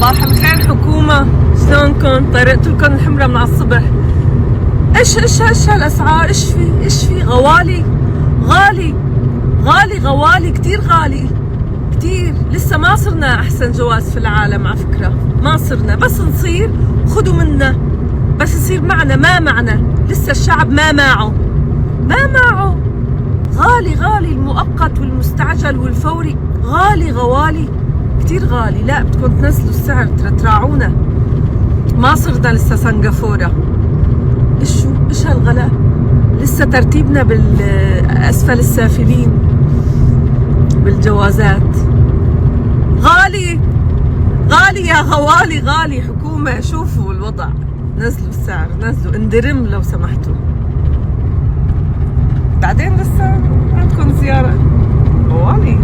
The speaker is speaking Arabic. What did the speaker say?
صباح الخير حكومة، شلونكن؟ طيرتلكن الحمرة من الصبح. ايش هالاسعار؟ ايش في غوالي غوالي كتير غالي كتير. لسه ما صرنا احسن جواز في العالم على فكرة، ما صرنا، بس نصير خدوا منا، بس يصير معنا ما معنا. لسه الشعب ما معه غالي المؤقت والمستعجل والفوري غوالي كتير غالي. لا بدكم تنزلوا السعر، تراعونا، ما صرنا لسه سنغافورة. ايش هالغلاء؟ لسه ترتيبنا بالاسفل السافلين بالجوازات. غالي يا غوالي، غالي. حكومة شوفوا الوضع، نزلوا السعر، نزلوا، اندرم لو سمحتوا. بعدين لسه عندكم زيارة غوالي.